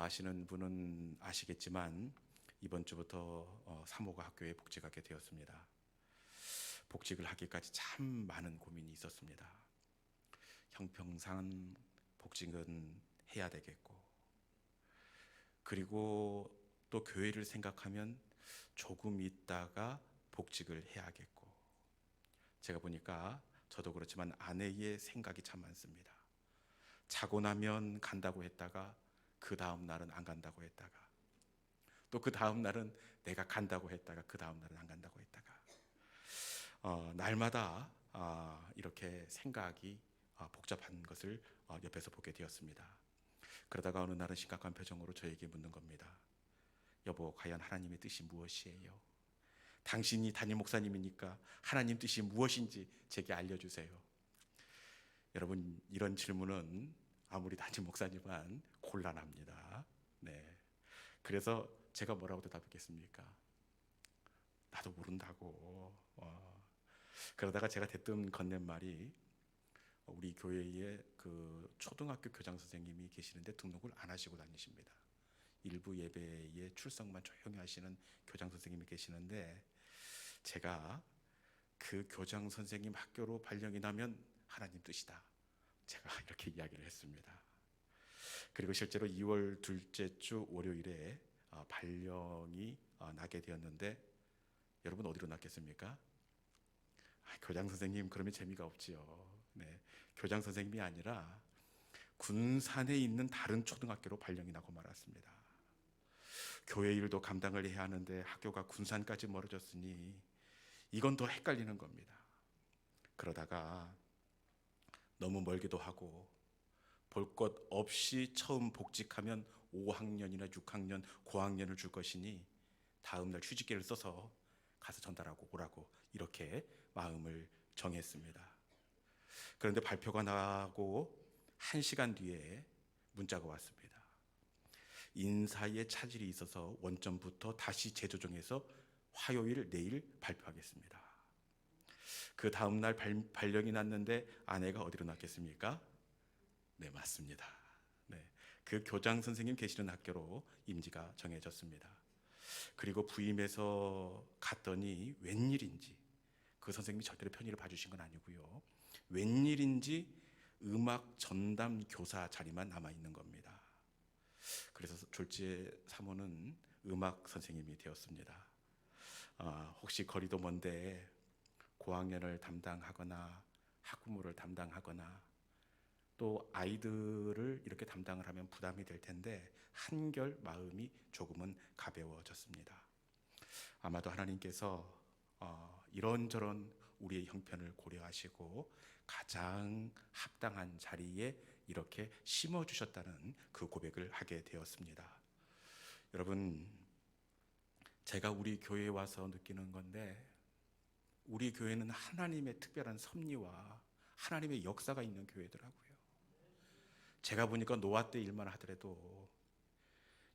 아시는 분은 아시겠지만 이번 주부터 사모가 학교에 복직하게 되었습니다. 복직을 하기까지 참 많은 고민이 있었습니다. 형평상 복직은 해야 되겠고, 그리고 또 교회를 생각하면 조금 있다가 복직을 해야겠고, 제가 보니까 저도 그렇지만 아내의 생각이 참 많습니다. 자고 나면 간다고 했다가 그 다음 날은 안 간다고 했다가, 또 그 다음 날은 내가 간다고 했다가 그 다음 날은 안 간다고 했다가, 날마다 이렇게 생각이 복잡한 것을 옆에서 보게 되었습니다. 그러다가 어느 날은 심각한 표정으로 저에게 묻는 겁니다. 여보, 과연 하나님의 뜻이 무엇이에요? 당신이 담임 목사님이니까 하나님 뜻이 무엇인지 제게 알려주세요. 여러분, 이런 질문은 아무리 담임 목사님은 곤란합니다. 네. 그래서 제가 뭐라고 대답했겠습니까? 나도 모른다고. 그러다가 제가 대뜸 건넨 말이, 우리 교회에 그 초등학교 교장 선생님이 계시는데 등록을 안 하시고 다니십니다. 일부 예배에 출석만 조용히 하시는 교장 선생님이 계시는데, 제가 그 교장 선생님 학교로 발령이 나면 하나님 뜻이다, 제가 이렇게 이야기를 했습니다. 그리고 실제로 2월 둘째 주 월요일에 발령이 나게 되었는데, 여러분 어디로 났겠습니까? 교장 선생님 그러면 재미가 없지요. 네, 교장 선생님이 아니라 군산에 있는 다른 초등학교로 발령이 나고 말았습니다. 교회 일도 감당을 해야 하는데 학교가 군산까지 멀어졌으니 이건 더 헷갈리는 겁니다. 그러다가 너무 멀기도 하고 볼 것 없이 처음 복직하면 5학년이나 6학년, 고학년을 줄 것이니 다음날 휴직기를 써서 가서 전달하고 오라고 이렇게 마음을 정했습니다. 그런데 발표가 나고 1시간 뒤에 문자가 왔습니다. 인사에 차질이 있어서 원점부터 다시 재조정해서 화요일 내일 발표하겠습니다. 그 다음날 발령이 났는데 아내가 어디로 났겠습니까? 네, 맞습니다. 네, 그 교장 선생님 계시는 학교로 임지가 정해졌습니다. 그리고 부임해서 갔더니 웬일인지, 그 선생님이 절대로 편의를 봐주신 건 아니고요, 웬일인지 음악 전담 교사 자리만 남아있는 겁니다. 그래서 졸지에 사모는 음악 선생님이 되었습니다. 혹시 거리도 먼데 고학년을 담당하거나 학부모를 담당하거나 또 아이들을 이렇게 담당을 하면 부담이 될 텐데 한결 마음이 조금은 가벼워졌습니다. 아마도 하나님께서 이런저런 우리의 형편을 고려하시고 가장 합당한 자리에 이렇게 심어주셨다는 그 고백을 하게 되었습니다. 여러분, 제가 우리 교회에 와서 느끼는 건데, 우리 교회는 하나님의 특별한 섭리와 하나님의 역사가 있는 교회더라고요. 제가 보니까 노아 때 일만 하더라도,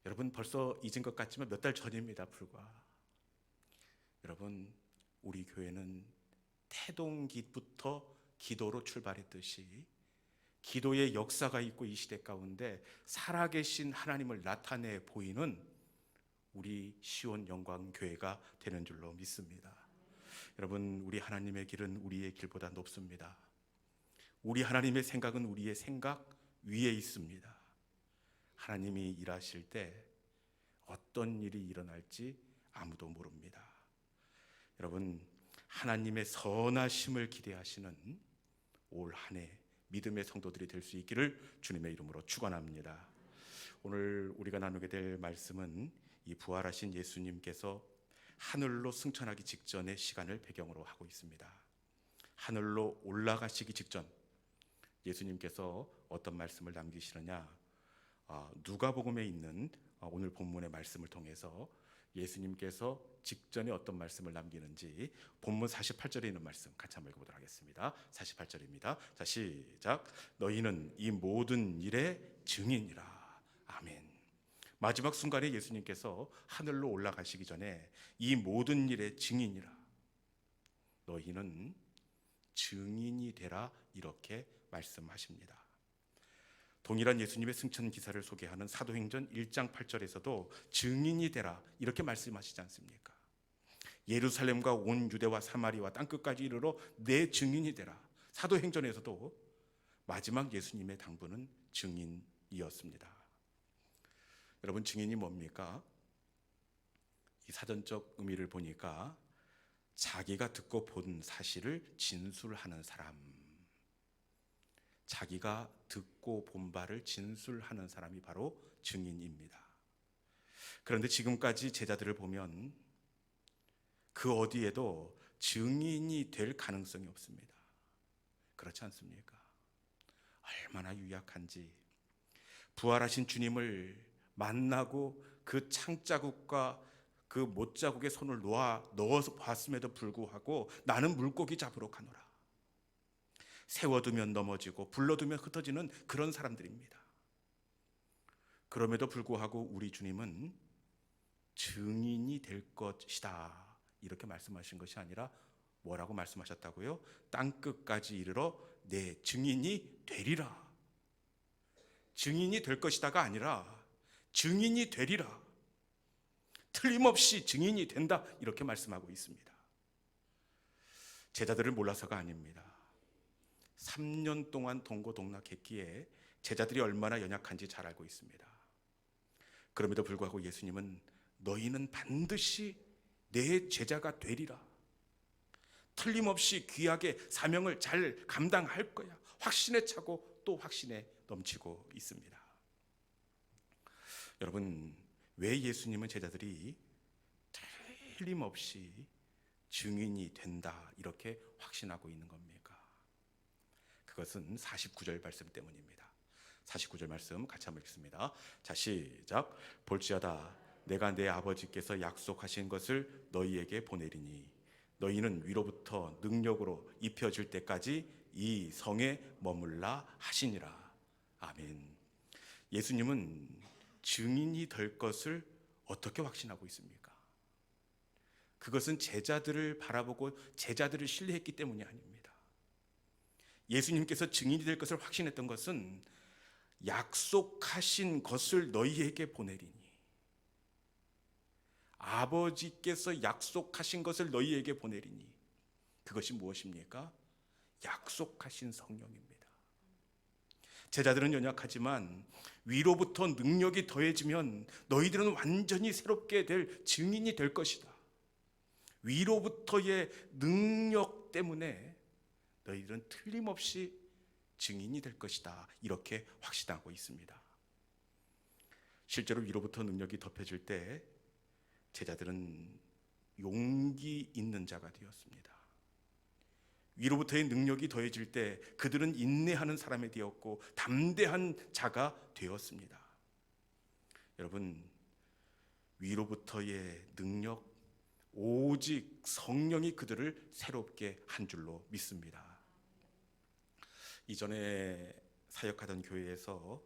여러분 벌써 잊은 것 같지만 몇 달 전입니다, 불과. 여러분, 우리 교회는 태동기부터 기도로 출발했듯이 기도의 역사가 있고 이 시대 가운데 살아계신 하나님을 나타내 보이는 우리 시온 영광교회가 되는 줄로 믿습니다. 여러분, 우리 하나님의 길은 우리의 길보다 높습니다. 우리 하나님의 생각은 우리의 생각 위에 있습니다. 하나님이 일하실 때 어떤 일이 일어날지 아무도 모릅니다. 여러분, 하나님의 선하심을 기대하시는 올 한 해 믿음의 성도들이 될 수 있기를 주님의 이름으로 축원합니다. 오늘 우리가 나누게 될 말씀은 이 부활하신 예수님께서 하늘로 승천하기 직전의 시간을 배경으로 하고 있습니다. 하늘로 올라가시기 직전 예수님께서 어떤 말씀을 남기시느냐, 누가복음에 있는 오늘 본문의 말씀을 통해서 예수님께서 직전에 어떤 말씀을 남기는지 본문 48절에 있는 말씀 같이 한번 읽어보도록 하겠습니다. 48절입니다. 자, 시작. 너희는 이 모든 일의 증인이라. 아멘. 마지막 순간에 예수님께서 하늘로 올라가시기 전에 이 모든 일의 증인이라, 너희는 증인이 되라, 이렇게 말씀하십니다. 동일한 예수님의 승천 기사를 소개하는 사도행전 1장 8절에서도 증인이 되라 이렇게 말씀하시지 않습니까? 예루살렘과 온 유대와 사마리와 땅끝까지 이르러 내 증인이 되라. 사도행전에서도 마지막 예수님의 당부는 증인이었습니다. 여러분, 증인이 뭡니까? 이 사전적 의미를 보니까 자기가 듣고 본 사실을 진술하는 사람, 자기가 듣고 본 바를 진술하는 사람이 바로 증인입니다. 그런데 지금까지 제자들을 보면 그 어디에도 증인이 될 가능성이 없습니다. 그렇지 않습니까? 얼마나 유약한지, 부활하신 주님을 만나고 그 창자국과 그 못자국에 손을 넣어서 봤음에도 불구하고 나는 물고기 잡으러 가노라, 세워두면 넘어지고 불러두면 흩어지는 그런 사람들입니다. 그럼에도 불구하고 우리 주님은 증인이 될 것이다 이렇게 말씀하신 것이 아니라 뭐라고 말씀하셨다고요? 땅끝까지 이르러 내 증인이 되리라. 증인이 될 것이다가 아니라 증인이 되리라, 틀림없이 증인이 된다 이렇게 말씀하고 있습니다. 제자들을 몰라서가 아닙니다. 3년 동안 동고동락했기에 제자들이 얼마나 연약한지 잘 알고 있습니다. 그럼에도 불구하고 예수님은 너희는 반드시 내 제자가 되리라, 틀림없이 귀하게 사명을 잘 감당할 거야, 확신에 차고 또 확신에 넘치고 있습니다. 여러분, 왜 예수님은 제자들이 틀림없이 증인이 된다 이렇게 확신하고 있는 겁니까? 그것은 49절 말씀 때문입니다. 49절 말씀 같이 한번 읽습니다. 자, 시작. 볼지어다 내가 내 아버지께서 약속하신 것을 너희에게 보내리니 너희는 위로부터 능력으로 입혀질 때까지 이 성에 머물라 하시니라. 아멘. 예수님은 증인이 될 것을 어떻게 확신하고 있습니까? 그것은 제자들을 바라보고 제자들을 신뢰했기 때문이 아닙니다. 예수님께서 증인이 될 것을 확신했던 것은 약속하신 것을 너희에게 보내리니, 아버지께서 약속하신 것을 너희에게 보내리니, 그것이 무엇입니까? 약속하신 성령입니다. 제자들은 연약하지만 위로부터 능력이 더해지면 너희들은 완전히 새롭게 될 증인이 될 것이다. 위로부터의 능력 때문에 너희들은 틀림없이 증인이 될 것이다 이렇게 확신하고 있습니다. 실제로 위로부터 능력이 덮여질 때 제자들은 용기 있는 자가 되었습니다. 위로부터의 능력이 더해질 때 그들은 인내하는 사람이 되었고 담대한 자가 되었습니다. 여러분, 위로부터의 능력, 오직 성령이 그들을 새롭게 한 줄로 믿습니다. 이전에 사역하던 교회에서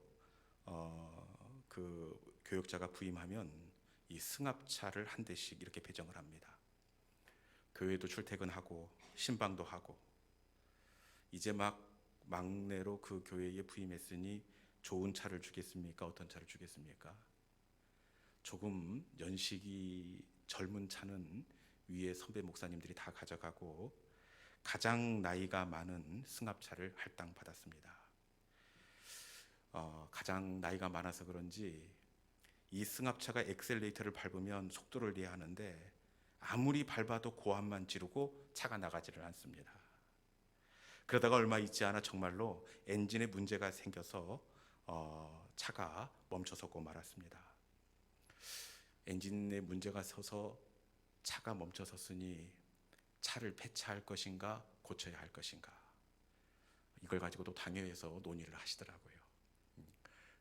그 교역자가 부임하면 이 승합차를 한 대씩 이렇게 배정을 합니다. 교회도 출퇴근하고 신방도 하고, 이제 막 막내로 그 교회에 부임했으니 좋은 차를 주겠습니까? 어떤 차를 주겠습니까? 조금 연식이 젊은 차는 위에 선배 목사님들이 다 가져가고 가장 나이가 많은 승합차를 할당받았습니다. 가장 나이가 많아서 그런지 이 승합차가 엑셀레이터를 밟으면 속도를 내야 하는데 아무리 밟아도 고함만 지르고 차가 나가지를 않습니다. 그러다가 얼마 있지 않아 정말로 엔진에 문제가 생겨서 차가 멈춰서고 말았습니다. 엔진에 문제가 서서 차가 멈춰섰으니 차를 폐차할 것인가 고쳐야 할 것인가, 이걸 가지고도 당회에서 논의를 하시더라고요.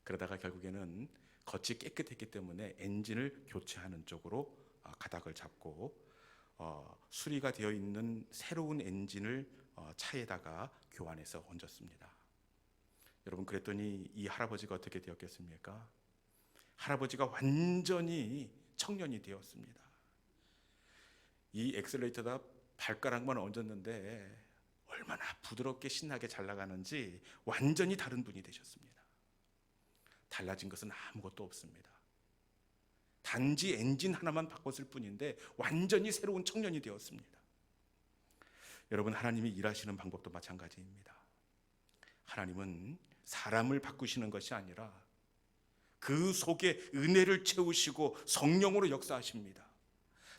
그러다가 결국에는 겉이 깨끗했기 때문에 엔진을 교체하는 쪽으로 가닥을 잡고 수리가 되어 있는 새로운 엔진을 차에다가 교환해서 얹었습니다. 여러분, 그랬더니 이 할아버지가 어떻게 되었겠습니까? 할아버지가 완전히 청년이 되었습니다. 이 엑셀레이터다 발가락만 얹었는데 얼마나 부드럽게 신나게 잘 나가는지 완전히 다른 분이 되셨습니다. 달라진 것은 아무것도 없습니다. 단지 엔진 하나만 바꿨을 뿐인데 완전히 새로운 청년이 되었습니다. 여러분, 하나님이 일하시는 방법도 마찬가지입니다. 하나님은 사람을 바꾸시는 것이 아니라 그 속에 은혜를 채우시고 성령으로 역사하십니다.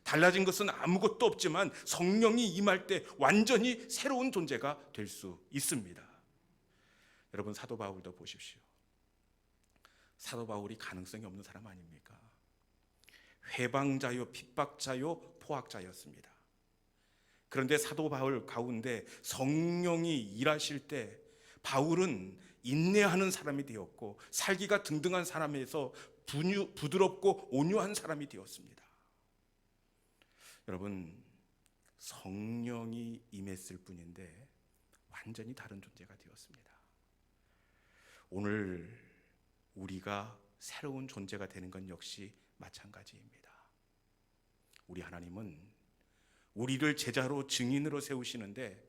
달라진 것은 아무것도 없지만 성령이 임할 때 완전히 새로운 존재가 될 수 있습니다. 여러분, 사도 바울도 보십시오. 사도 바울이 가능성이 없는 사람 아닙니까? 회방자요, 핍박자요, 포악자였습니다. 그런데 사도 바울 가운데 성령이 일하실 때 바울은 인내하는 사람이 되었고 살기가 등등한 사람에서 부드럽고 온유한 사람이 되었습니다. 여러분, 성령이 임했을 뿐인데 완전히 다른 존재가 되었습니다. 오늘 우리가 새로운 존재가 되는 건 역시 마찬가지입니다. 우리 하나님은 우리를 제자로 증인으로 세우시는데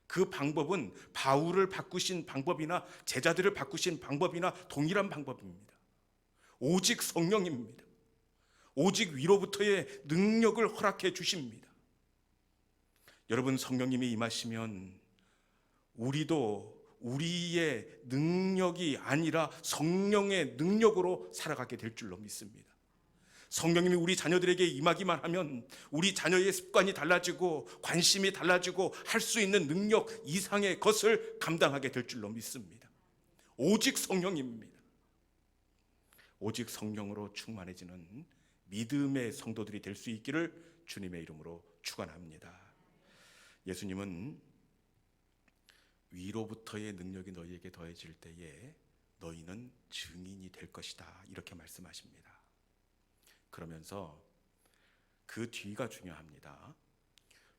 그 방법은 바울을 바꾸신 방법이나 제자들을 바꾸신 방법이나 동일한 방법입니다. 오직 성령입니다. 오직 위로부터의 능력을 허락해 주십니다. 여러분, 성령님이 임하시면 우리도 우리의 능력이 아니라 성령의 능력으로 살아가게 될 줄로 믿습니다. 성령님이 우리 자녀들에게 임하기만 하면 우리 자녀의 습관이 달라지고 관심이 달라지고 할 수 있는 능력 이상의 것을 감당하게 될 줄로 믿습니다. 오직 성령입니다. 오직 성령으로 충만해지는 믿음의 성도들이 될 수 있기를 주님의 이름으로 축원합니다. 예수님은 위로부터의 능력이 너희에게 더해질 때에 너희는 증인이 될 것이다, 이렇게 말씀하십니다. 그러면서 그 뒤가 중요합니다.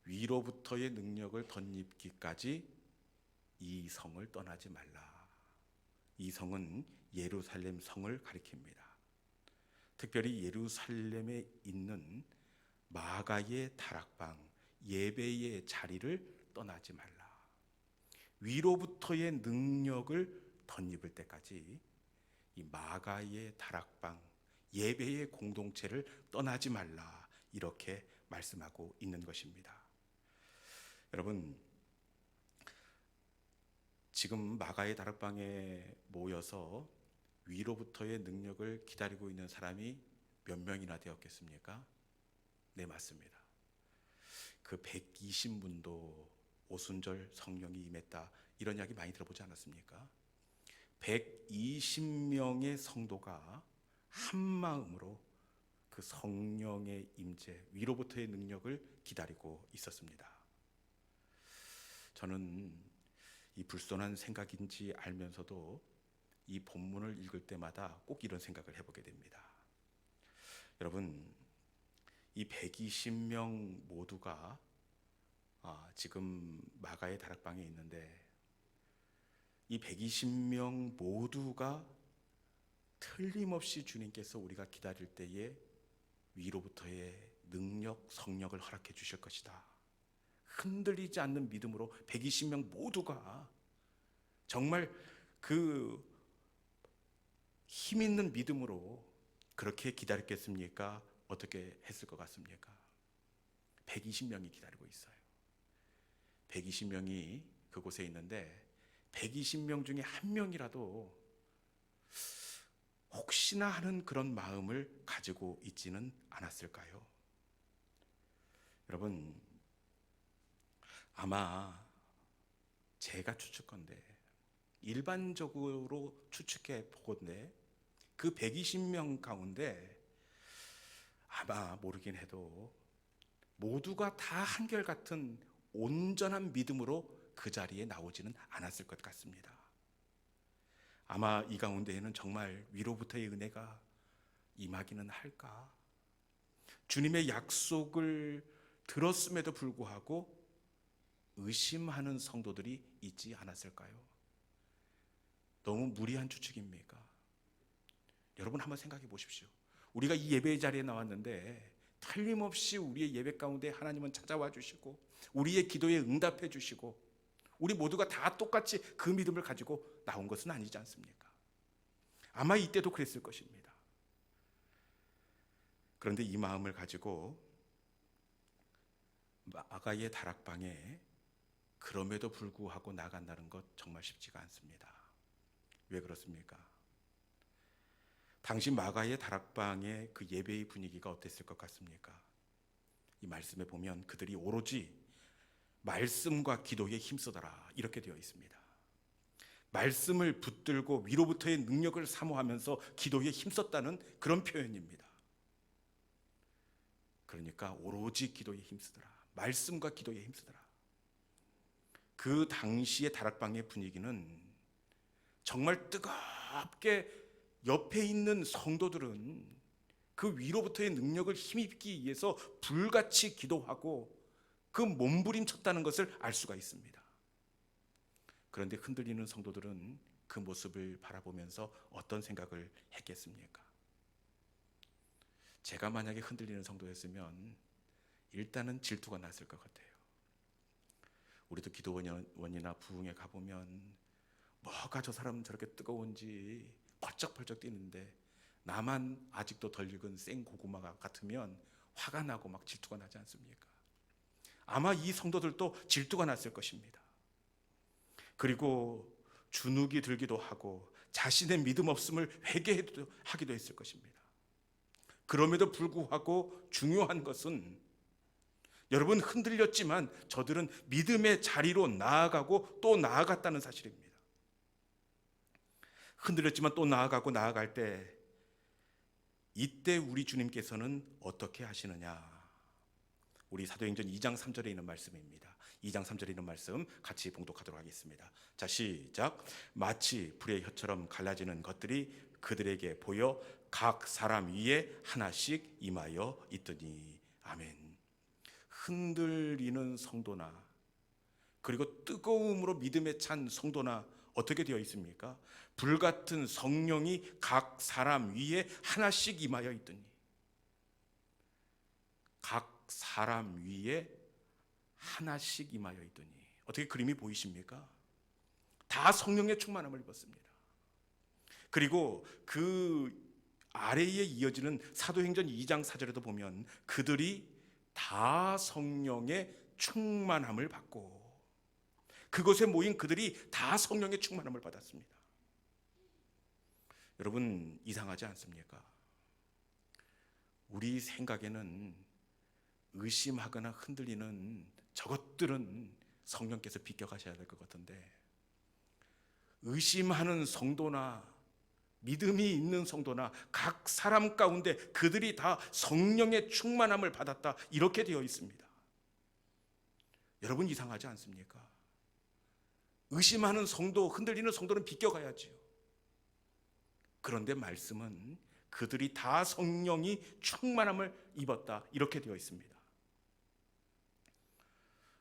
위로부터의 능력을 덧입기까지 이 성을 떠나지 말라. 이 성은 예루살렘 성을 가리킵니다. 특별히 예루살렘에 있는 마가의 다락방, 예배의 자리를 떠나지 말라. 위로부터의 능력을 덧입을 때까지 이 마가의 다락방, 예배의 공동체를 떠나지 말라, 이렇게 말씀하고 있는 것입니다. 여러분, 지금 마가의 다락방에 모여서 위로부터의 능력을 기다리고 있는 사람이 몇 명이나 되었겠습니까? 네, 맞습니다. 그 120문도 오순절 성령이 임했다, 이런 이야기 많이 들어보지 않았습니까? 120명의 성도가 한 마음으로 그 성령의 임재, 위로부터의 능력을 기다리고 있었습니다. 저는 이 불손한 생각인지 알면서도 이 본문을 읽을 때마다 꼭 이런 생각을 해보게 됩니다. 여러분, 이 120명 모두가 지금 마가의 다락방에 있는데 이 120명 모두가 틀림없이 주님께서 우리가 기다릴 때에 위로부터의 능력, 성령을 허락해 주실 것이다, 흔들리지 않는 믿음으로 120명 모두가 정말 그 힘 있는 믿음으로 그렇게 기다렸겠습니까? 어떻게 했을 것 같습니까? 120명이 기다리고 있어요. 120명이 그곳에 있는데 120명 중에 한 명이라도 혹시나 하는 그런 마음을 가지고 있지는 않았을까요? 여러분, 아마 제가 추측컨대, 일반적으로 추측해 보건대 그 120명 가운데 아마 모르긴 해도 모두가 다 한결같은 온전한 믿음으로 그 자리에 나오지는 않았을 것 같습니다. 아마 이 가운데에는 정말 위로부터의 은혜가 임하기는 할까? 주님의 약속을 들었음에도 불구하고 의심하는 성도들이 있지 않았을까요? 너무 무리한 추측입니까? 여러분, 한번 생각해 보십시오. 우리가 이 예배의 자리에 나왔는데 틀림없이 우리의 예배 가운데 하나님은 찾아와 주시고 우리의 기도에 응답해 주시고 우리 모두가 다 똑같이 그 믿음을 가지고 나온 것은 아니지 않습니까? 아마 이때도 그랬을 것입니다. 그런데 이 마음을 가지고 마가의 다락방에 그럼에도 불구하고 나간다는 것 정말 쉽지가 않습니다. 왜 그렇습니까? 당시 마가의 다락방의 그 예배의 분위기가 어땠을 것 같습니까? 이 말씀에 보면 그들이 오로지 말씀과 기도에 힘쓰더라 이렇게 되어 있습니다. 말씀을 붙들고 위로부터의 능력을 사모하면서 기도에 힘썼다는 그런 표현입니다. 그러니까 오로지 기도에 힘쓰더라. 말씀과 기도에 힘쓰더라. 그 당시의 다락방의 분위기는 정말 뜨겁게 옆에 있는 성도들은 그 위로부터의 능력을 힘입기 위해서 불같이 기도하고 그 몸부림쳤다는 것을 알 수가 있습니다. 그런데 흔들리는 성도들은 그 모습을 바라보면서 어떤 생각을 했겠습니까? 제가 만약에 흔들리는 성도였으면 일단은 질투가 났을 것 같아요. 우리도 기도원이나 부흥에 가보면 뭐가 저 사람은 저렇게 뜨거운지 펄쩍펄쩍 뛰는데 나만 아직도 덜 익은 생고구마 같으면 화가 나고 막 질투가 나지 않습니까? 아마 이 성도들도 질투가 났을 것입니다. 그리고 주눅이 들기도 하고 자신의 믿음 없음을 회개하기도 했을 것입니다. 그럼에도 불구하고 중요한 것은 여러분 흔들렸지만 저들은 믿음의 자리로 나아가고 또 나아갔다는 사실입니다. 흔들렸지만 또 나아가고 나아갈 때 이때 우리 주님께서는 어떻게 하시느냐? 우리 사도행전 2장 3절에 있는 말씀입니다. 2장 3절에 있는 말씀 같이 봉독하도록 하겠습니다. 자, 시작. 마치 불의 혀처럼 갈라지는 것들이 그들에게 보여 각 사람 위에 하나씩 임하여 있더니. 아멘. 흔들리는 성도나 그리고 뜨거움으로 믿음에 찬 성도나 어떻게 되어 있습니까? 불같은 성령이 각 사람 위에 하나씩 임하여 있더니. 각 사람 위에 하나씩 임하여 있더니. 어떻게 그림이 보이십니까? 다 성령의 충만함을 입었습니다. 그리고 그 아래에 이어지는 사도행전 2장 4절에도 보면 그들이 다 성령의 충만함을 받고 그곳에 모인 그들이 다 성령의 충만함을 받았습니다. 여러분 이상하지 않습니까? 우리 생각에는 의심하거나 흔들리는 저것들은 성령께서 비껴가셔야 될 것 같은데 의심하는 성도나 믿음이 있는 성도나 각 사람 가운데 그들이 다 성령의 충만함을 받았다 이렇게 되어 있습니다. 여러분 이상하지 않습니까? 의심하는 성도, 흔들리는 성도는 비껴가야지요. 그런데 말씀은 그들이 다 성령이 충만함을 입었다 이렇게 되어 있습니다.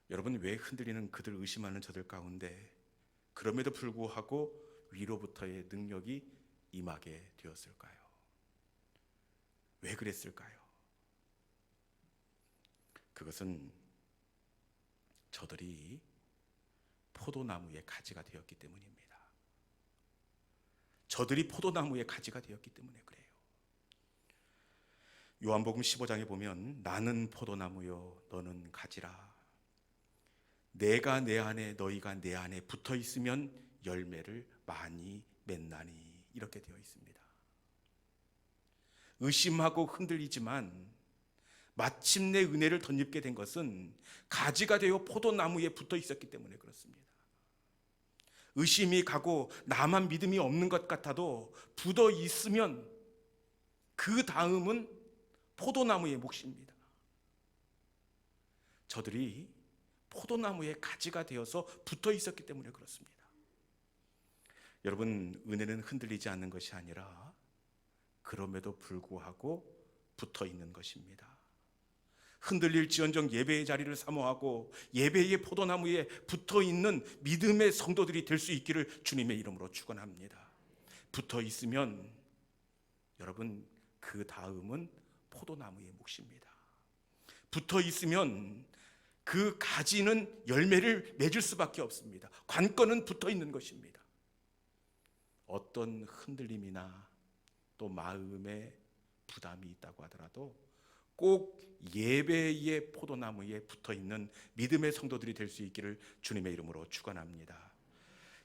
여러분 왜 흔들리는 그들 의심하는 저들 가운데 그럼에도 불구하고 위로부터의 능력이 임하게 되었을까요? 왜 그랬을까요? 그것은 저들이 포도나무의 가지가 되었기 때문입니다. 저들이 포도나무의 가지가 되었기 때문에 그래요. 요한복음 15장에 보면 나는 포도나무요 너는 가지라. 내가 내 안에 너희가 내 안에 붙어 있으면 열매를 많이 맺나니 이렇게 되어 있습니다. 의심하고 흔들리지만 마침내 은혜를 덧입게 된 것은 가지가 되어 포도나무에 붙어 있었기 때문에 그렇습니다. 의심이 가고 나만 믿음이 없는 것 같아도 붙어 있으면 그 다음은 포도나무의 몫입니다. 저들이 포도나무의 가지가 되어서 붙어 있었기 때문에 그렇습니다. 여러분 은혜는 흔들리지 않는 것이 아니라 그럼에도 불구하고 붙어 있는 것입니다. 흔들릴지언정 예배의 자리를 사모하고 예배의 포도나무에 붙어 있는 믿음의 성도들이 될 수 있기를 주님의 이름으로 축원합니다. 붙어 있으면 여러분 그 다음은 포도나무의 몫입니다. 붙어 있으면 그 가지는 열매를 맺을 수밖에 없습니다. 관건은 붙어 있는 것입니다. 어떤 흔들림이나 또 마음의 부담이 있다고 하더라도 꼭 예배의 포도나무에 붙어있는 믿음의 성도들이 될 수 있기를 주님의 이름으로 축원합니다.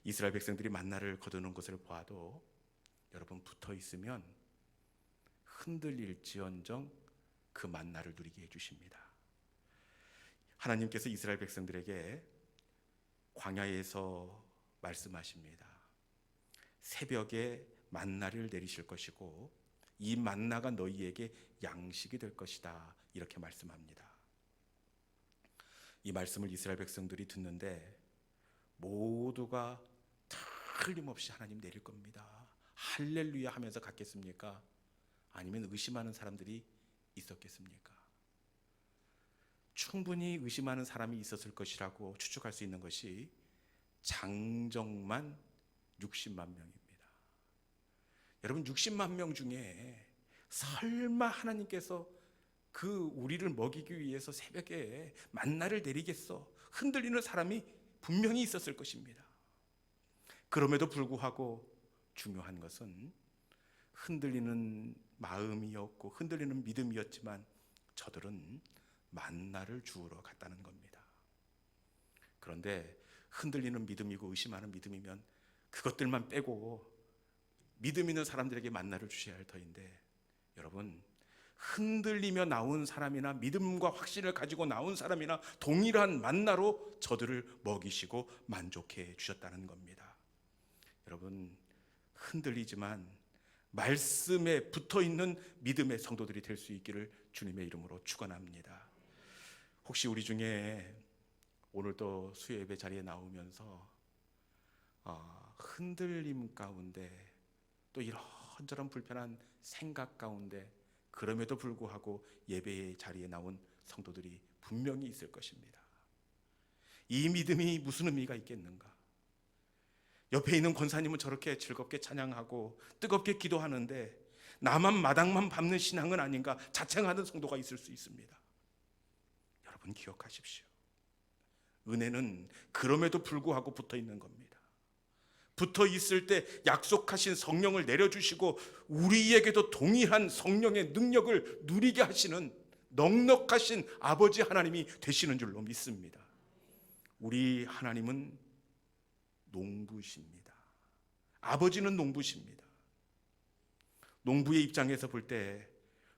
이스라엘 백성들이 만나를 거두는 것을 보아도 여러분, 붙어있으면 흔들릴지언정 그 만나를 누리게 해주십니다. 하나님께서 이스라엘 백성들에게 광야에서 말씀하십니다. 새벽에 만나를 내리실 것이고 이 만나가 너희에게 양식이 될 것이다, 이렇게 말씀합니다. 이 말씀을 이스라엘 백성들이 듣는데 모두가 틀림없이 하나님 내릴 겁니다, 할렐루야 하면서 갔겠습니까? 아니면 의심하는 사람들이 있었겠습니까? 충분히 의심하는 사람이 있었을 것이라고 추측할 수 있는 것이 장정만 60만 명입니다. 여러분, 60만 명 중에 설마 하나님께서 그 우리를 먹이기 위해서 새벽에 만나를 내리겠어, 흔들리는 사람이 분명히 있었을 것입니다. 그럼에도 불구하고 중요한 것은 흔들리는 마음이었고 흔들리는 믿음이었지만 저들은 만나를 주우러 갔다는 겁니다. 그런데 흔들리는 믿음이고 의심하는 믿음이면 그것들만 빼고 믿음 있는 사람들에게 만나를 주셔야 할 터인데, 여러분, 흔들리며 나온 사람이나 믿음과 확신을 가지고 나온 사람이나 동일한 만나로 저들을 먹이시고 만족해 주셨다는 겁니다. 여러분, 흔들리지만 말씀에 붙어있는 믿음의 성도들이 될 수 있기를 주님의 이름으로 축원합니다. 혹시 우리 중에 오늘 또 수요예배 자리에 나오면서 흔들림 가운데 또 이런저런 불편한 생각 가운데 그럼에도 불구하고 예배의 자리에 나온 성도들이 분명히 있을 것입니다. 이 믿음이 무슨 의미가 있겠는가? 옆에 있는 권사님은 저렇게 즐겁게 찬양하고 뜨겁게 기도하는데 나만 마당만 밟는 신앙은 아닌가 자책하는 성도가 있을 수 있습니다. 여러분, 기억하십시오. 은혜는 그럼에도 불구하고 붙어 있는 겁니다. 붙어 있을 때 약속하신 성령을 내려주시고 우리에게도 동일한 성령의 능력을 누리게 하시는 넉넉하신 아버지 하나님이 되시는 줄로 믿습니다. 우리 하나님은 농부십니다. 아버지는 농부십니다. 농부의 입장에서 볼 때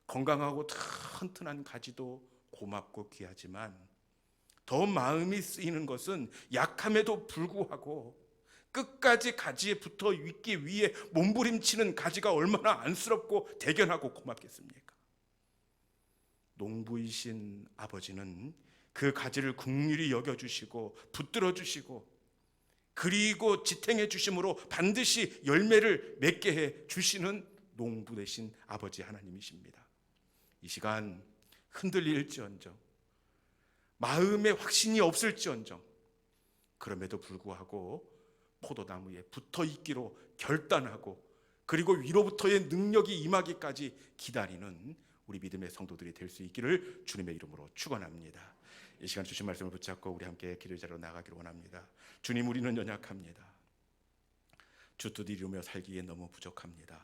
건강하고 튼튼한 가지도 고맙고 귀하지만 더 마음이 쓰이는 것은 약함에도 불구하고 끝까지 가지에 붙어 있기 위해 몸부림치는 가지가 얼마나 안쓰럽고 대견하고 고맙겠습니까? 농부이신 아버지는 그 가지를 긍휼히 여겨주시고 붙들어 주시고 그리고 지탱해 주심으로 반드시 열매를 맺게 해 주시는 농부 되신 아버지 하나님이십니다. 이 시간 흔들릴지언정 마음에 확신이 없을지언정 그럼에도 불구하고 포도나무에 붙어 있기로 결단하고 그리고 위로부터의 능력이 임하기까지 기다리는 우리 믿음의 성도들이 될 수 있기를 주님의 이름으로 축원합니다. 이 시간 주신 말씀을 붙잡고 우리 함께 기도의 자리로 나가기를 원합니다. 주님, 우리는 연약합니다. 주 뜻 이루며 살기에 너무 부족합니다.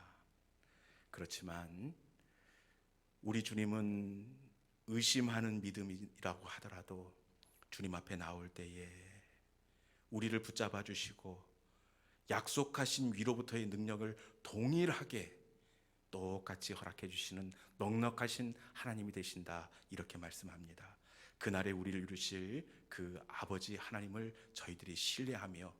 그렇지만 우리 주님은 의심하는 믿음이라고 하더라도 주님 앞에 나올 때에 우리를 붙잡아 주시고 약속하신 위로부터의 능력을 동일하게 똑같이 허락해 주시는 넉넉하신 하나님이 되신다, 이렇게 말씀합니다. 그날에 우리를 이루실 그 아버지 하나님을 저희들이 신뢰하며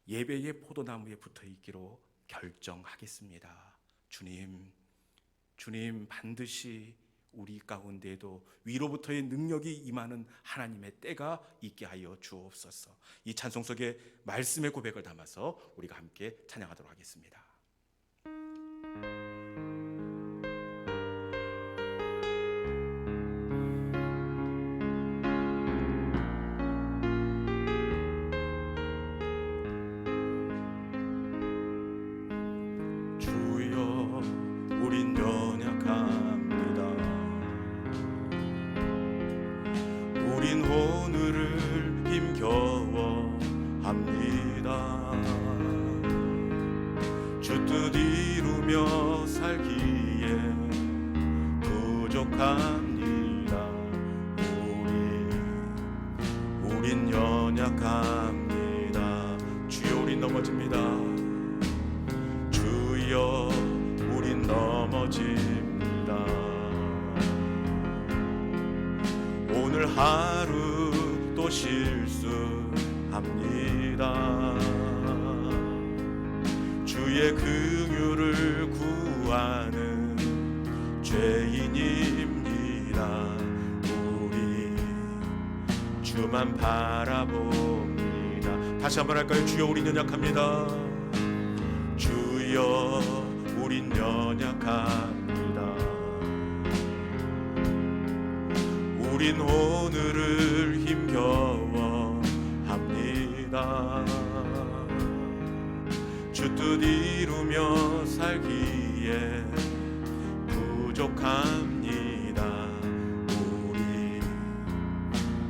예배의 포도나무에 붙어 있기로 결정하겠습니다. 주님 반드시 우리 가운데에도 위로부터의 능력이 임하는 하나님의 때가 있게 하여 주옵소서. 이 찬송 속에 말씀의 고백을 담아서 우리가 함께 찬양하도록 하겠습니다. 주여, 우린 연약합니다. 우린 오늘을 힘겨워합니다. 부족합니다. 우린 연약합니다. 주여 우린 넘어집니다. 주여 우린 넘어집니다. 오늘 하루 또 실수합니다. 주의 긍휼을 구하는 죄인입니다. 우리 주만 바라봅니다. 다시 한번 할까요? 주여 우린 연약합니다. 주여 우린 연약합니다. 우린 오늘을 힘겨워 합니다. 주 뜻 이루며 살기에 부족합니다.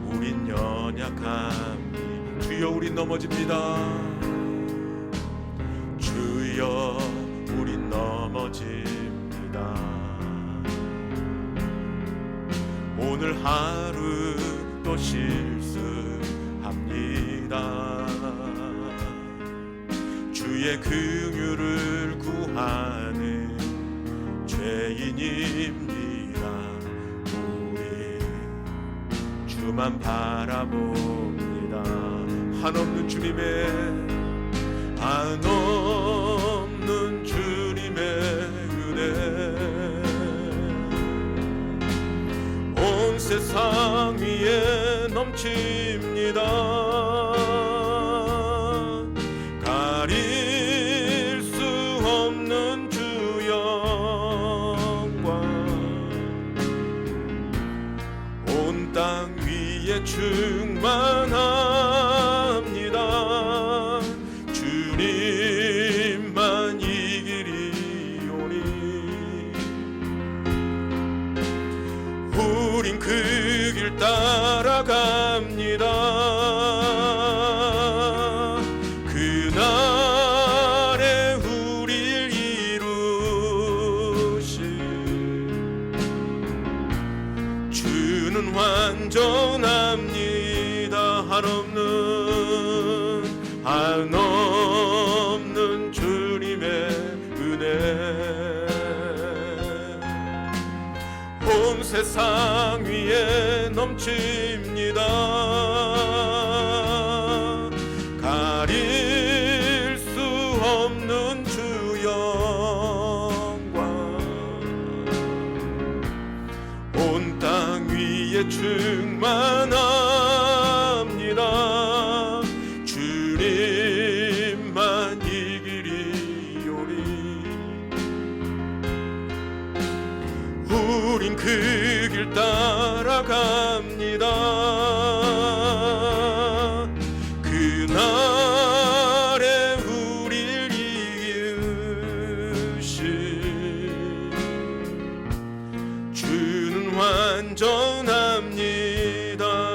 우린 연약합니다. 주여 우린 넘어집니다. 주여 우린 넘어집니다. 오늘 하루 또 실수합니다. 주의 긍휼을 구하는 죄인입니다. 우리 주만 바라봅니다. 한없는 주님의 한없는 주님의 은혜 온 세상 위에 넘칩니다. 가릴 수 없는 주 영광 온 땅 위에 충만합니다. 주님만 이 길이오니 우린 그 길 따라갑니다. 그날에 우릴 이루신 주는 완전합니다. 한없는 주님의 은혜 온 세상 위에 넘칩니다. 가릴 수 없는 주 영광 온 땅 위에 충만합니다. 주님만 이 길이오니 우린 그 길 따라갑니다. 그날에 우릴 이으신 주는 완전합니다.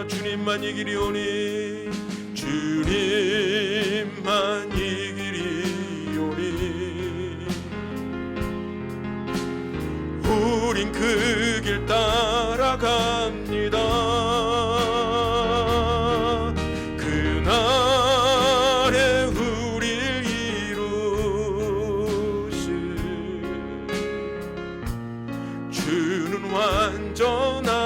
주님만 이 길이오니 주님만 이 길이오니 우린 그 길 따라갑니다. 그날에 우릴 이루신 주는 완전한